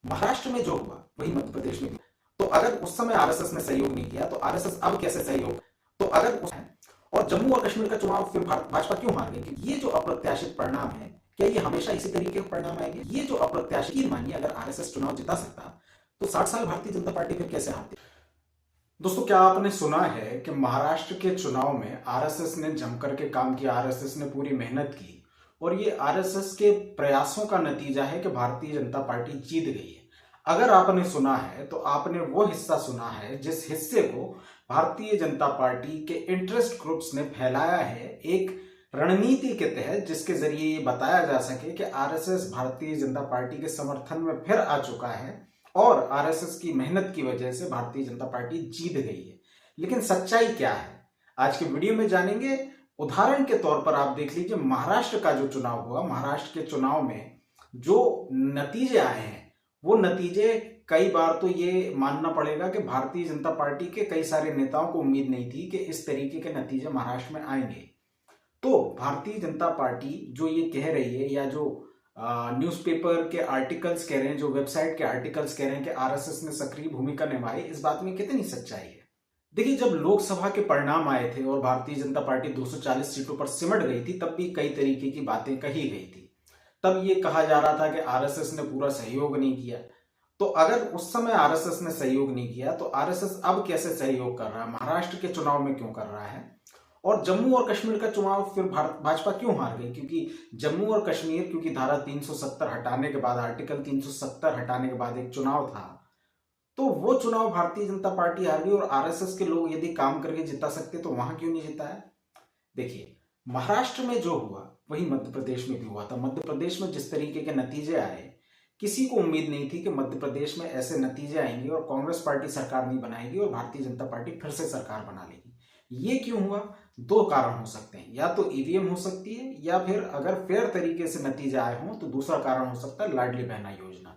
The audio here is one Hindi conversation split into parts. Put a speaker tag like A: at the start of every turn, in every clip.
A: महाराष्ट्र में जो हुआ वही मध्य प्रदेश में भी। तो अगर उस समय आरएसएस ने सहयोग नहीं किया तो आरएसएस अब कैसे सहयोग? तो अगर उस और जम्मू और कश्मीर का चुनाव फिर भाजपा क्यों हार गई? क्योंकि ये जो अप्रत्याशित परिणाम है, क्या ये हमेशा इसी तरीके के परिणाम आएंगे? ये जो अप्रत्याशित, मानिए अगर आरएसएस चुनाव जिता सकता तो 60 साल भारतीय जनता पार्टी फिर कैसे हारती?
B: दोस्तों, क्या आपने सुना है कि महाराष्ट्र के चुनाव में आरएसएस ने जमकर के काम किया, आरएसएस ने पूरी मेहनत की और ये आरएसएस के प्रयासों का नतीजा है कि भारतीय जनता पार्टी जीत गई है। अगर आपने सुना है तो आपने वो हिस्सा सुना है जिस हिस्से को भारतीय जनता पार्टी के इंटरेस्ट ग्रुप्स ने फैलाया है एक रणनीति के तहत, जिसके जरिए ये बताया जा सके कि आरएसएस भारतीय जनता पार्टी के समर्थन में फिर आ चुका है और आरएसएस की मेहनत की वजह से भारतीय जनता पार्टी जीत गई है। लेकिन सच्चाई क्या है, आज के वीडियो में जानेंगे। उदाहरण के तौर पर आप देख लीजिए, महाराष्ट्र का जो चुनाव हुआ, महाराष्ट्र के चुनाव में जो नतीजे आए हैं वो नतीजे कई बार तो ये मानना पड़ेगा कि भारतीय जनता पार्टी के कई सारे नेताओं को उम्मीद नहीं थी कि इस तरीके के नतीजे महाराष्ट्र में आएंगे। तो भारतीय जनता पार्टी जो ये कह रही है, या जो न्यूज़पेपर के आर्टिकल्स कह रहे हैं, जो वेबसाइट के आर्टिकल्स कह रहे हैं कि आरएसएस ने सक्रिय भूमिका निभाई, इस बात में कितनी सच्चाई है? देखिए, जब लोकसभा के परिणाम आए थे और भारतीय जनता पार्टी 240 सीटों पर सिमट गई थी, तब भी कई तरीके की बातें कही गई थी। तब ये कहा जा रहा था कि आरएसएस ने पूरा सहयोग नहीं किया। तो अगर उस समय आरएसएस ने सहयोग नहीं किया तो आरएसएस अब कैसे सहयोग कर रहा है, महाराष्ट्र के चुनाव में क्यों कर रहा है? और जम्मू और कश्मीर का चुनाव फिर भाजपा क्यों हार गई? क्योंकि जम्मू और कश्मीर, क्योंकि धारा 370 हटाने के बाद, आर्टिकल 370 हटाने के बाद एक चुनाव था, तो वो चुनाव भारतीय जनता पार्टी हार गई। और आरएसएस के लोग यदि काम करके जिता सकते तो वहां क्यों नहीं जिता है? देखिए, महाराष्ट्र में जो हुआ वही मध्य प्रदेश में भी हुआ था। मध्य प्रदेश में जिस तरीके के नतीजे आए, किसी को उम्मीद नहीं थी कि मध्य प्रदेश में ऐसे नतीजे आएंगे और कांग्रेस पार्टी सरकार नहीं बनाएगी और भारतीय जनता पार्टी फिर से सरकार बना लेगी। ये क्यों हुआ? दो कारण हो सकते हैं, या तो ईवीएम हो सकती है, या फिर अगर फेयर तरीके से नतीजे आए हों तो दूसरा कारण हो सकता है लाडली बहना योजना।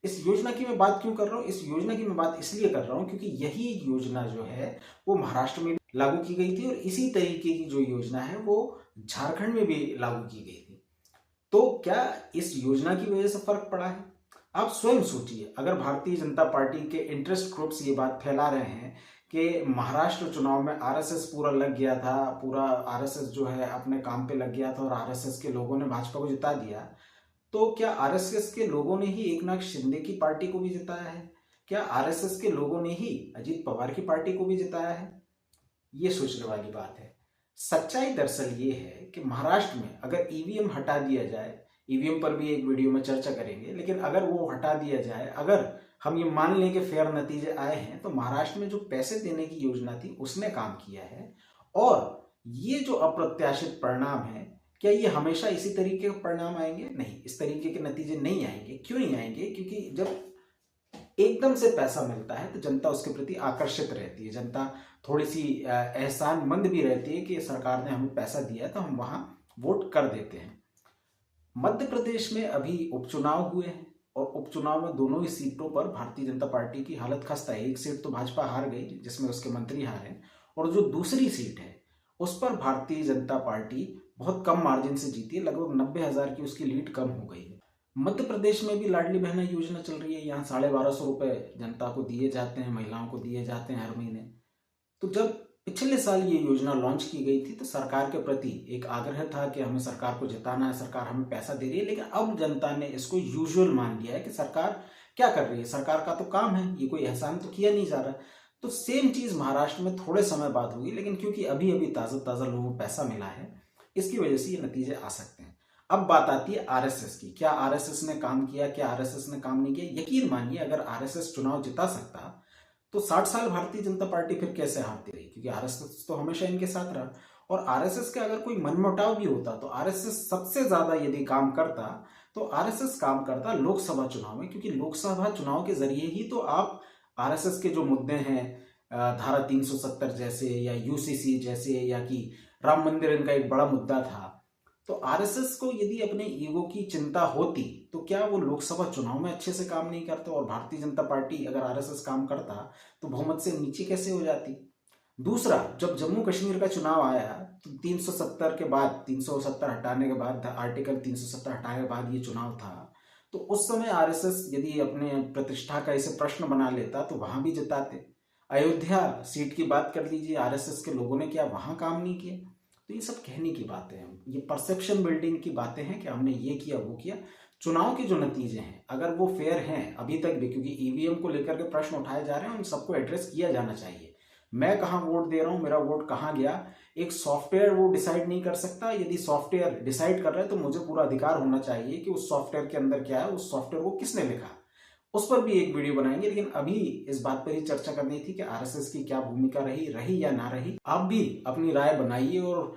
B: इस योजना की मैं बात क्यों कर रहा हूं? इस योजना की मैं बात इसलिए कर रहा हूं क्योंकि यही योजना जो है वो महाराष्ट्र में लागू की गई थी और इसी तरीके की जो योजना है वो झारखंड में भी लागू की गई थी। तो क्या इस योजना की वजह से फर्क पड़ा है? आप स्वयं सोचिए, अगर भारतीय जनता पार्टी के इंटरेस्ट ग्रुप्स ये बात फैला रहे हैं कि महाराष्ट्र चुनाव में आरएसएस पूरा लग गया था, पूरा आरएसएस जो है अपने काम पे लग गया था और आरएसएस के लोगों ने भाजपा को जिता दिया, तो क्या आरएसएस के लोगों ने ही एकनाथ शिंदे की पार्टी को भी जिताया है? क्या आरएसएस के लोगों ने ही अजीत पवार की पार्टी को भी जिताया है? ये सोचने वाली बात है। सच्चाई दरअसल ये है कि महाराष्ट्र में अगर ईवीएम हटा दिया जाए, ईवीएम पर भी एक वीडियो में चर्चा करेंगे, लेकिन अगर वो हटा दिया जाए, अगर हम ये मान लें कि फेयर नतीजे आए हैं, तो महाराष्ट्र में जो पैसे देने की योजना थी उसने काम किया है। और ये जो अप्रत्याशित परिणाम है, क्या ये हमेशा इसी तरीके के परिणाम आएंगे? नहीं, इस तरीके के नतीजे नहीं आएंगे। क्यों नहीं आएंगे? क्योंकि जब एकदम से पैसा मिलता है तो जनता उसके प्रति आकर्षित रहती है, जनता थोड़ी सी एहसानमंद भी रहती है कि सरकार ने हमें पैसा दिया तो हम वहां वोट कर देते हैं। मध्य प्रदेश में अभी उपचुनाव हुए हैं और उपचुनाव में दोनों ही सीटों पर भारतीय जनता पार्टी की हालत खस्ता है। एक सीट तो भाजपा हार गई जिसमें उसके मंत्री हारे, और जो दूसरी सीट है उस पर भारतीय जनता पार्टी बहुत कम मार्जिन से जीती है, लगभग 90,000 की उसकी लीड कम हो गई है। मध्य प्रदेश में भी लाडली बहना योजना चल रही है। यहाँ 1250 रुपए जनता को दिए जाते हैं, महिलाओं को दिए जाते हैं हर महीने। तो जब पिछले साल ये योजना लॉन्च की गई थी तो सरकार के प्रति एक आग्रह था कि हमें सरकार को जिताना है, सरकार हमें पैसा दे रही है। लेकिन अब जनता ने इसको यूजुअल मान लिया है कि सरकार क्या कर रही है, सरकार का तो काम है, ये कोई एहसान तो किया नहीं जा रहा। तो सेम चीज महाराष्ट्र में थोड़े समय बाद होगी, लेकिन क्योंकि अभी अभी ताजा ताजा लोगों को पैसा मिला है, इसकी वजह से ये नतीजे आ सकते हैं। अब बात आती है आरएसएस की। क्या आरएसएस ने काम किया, क्या आरएसएस ने काम नहीं किया? यकीन मानिए, अगर आरएसएस चुनाव जिता सकता तो 60 साल भारतीय जनता पार्टी फिर कैसे हारती रही? क्योंकि आरएसएस तो हमेशा इनके साथ रहा। और आरएसएस का अगर कोई मनमुटाव भी होता तो आरएसएस सबसे ज्यादा यदि काम करता तो आरएसएस काम करता लोकसभा चुनाव में, क्योंकि लोकसभा चुनाव के जरिए ही तो आप आरएसएस के जो मुद्दे हैं, धारा 370 जैसे, या यूसीसी जैसे, या कि राम मंदिर इनका एक बड़ा मुद्दा था, तो आरएसएस को यदि अपने ईगो की चिंता होती तो क्या वो लोकसभा चुनाव में अच्छे से काम नहीं करता? और भारतीय जनता पार्टी अगर आरएसएस काम करता तो बहुमत से नीचे कैसे हो जाती? दूसरा, जब जम्मू कश्मीर का चुनाव आया तो 370 के बाद, 370 हटाने के बाद, आर्टिकल 370 हटाने के बाद ये चुनाव था, तो उस समय आरएसएस यदि अपने प्रतिष्ठा का इसे प्रश्न बना लेता तो वहां भी जिताते। अयोध्या सीट की बात कर लीजिए, आरएसएस के लोगों ने क्या वहां काम नहीं किया? तो ये सब कहने की बातें हैं, ये परसेप्शन बिल्डिंग की बातें हैं कि हमने ये किया वो किया। चुनाव के जो नतीजे हैं अगर वो फेयर हैं अभी तक भी, क्योंकि ईवीएम को लेकर के प्रश्न उठाए जा रहे हैं, उन सबको एड्रेस किया जाना चाहिए। मैं कहाँ वोट दे रहा हूँ, मेरा वोट कहाँ गया, एक सॉफ्टवेयर वो डिसाइड नहीं कर सकता। यदि सॉफ्टवेयर डिसाइड कर रहा है तो मुझे पूरा अधिकार होना चाहिए कि उस सॉफ्टवेयर के अंदर क्या है, उस सॉफ्टवेयर को किसने लिखा, उस पर भी एक वीडियो बनाएंगे। लेकिन अभी इस बात पर ही चर्चा करनी थी कि आरएसएस की क्या भूमिका रही या ना रही। आप भी अपनी राय बनाइए और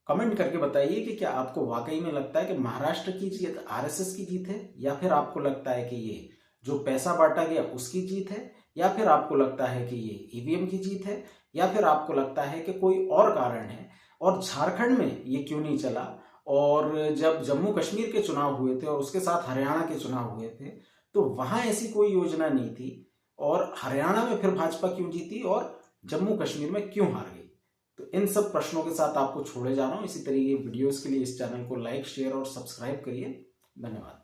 B: कमेंट करके बताइए कि क्या आपको वाकई में लगता है कि महाराष्ट्र की जीत आरएसएस की जीत है, या फिर आपको लगता है कि ये जो पैसा बांटा गया उसकी जीत है, या फिर आपको लगता है कि ये ईवीएम की जीत है, या फिर आपको लगता है कि कोई और कारण है। और झारखंड में ये क्यों नहीं चला, और जब जम्मू कश्मीर के चुनाव हुए थे और उसके साथ हरियाणा के चुनाव हुए थे तो वहां ऐसी कोई योजना नहीं थी, और हरियाणा में फिर भाजपा क्यों जीती और जम्मू कश्मीर में क्यों हार गई? तो इन सब प्रश्नों के साथ आपको छोड़े जा रहा हूं। इसी तरीके वीडियोस के लिए इस चैनल को लाइक, शेयर और सब्सक्राइब करिए। धन्यवाद।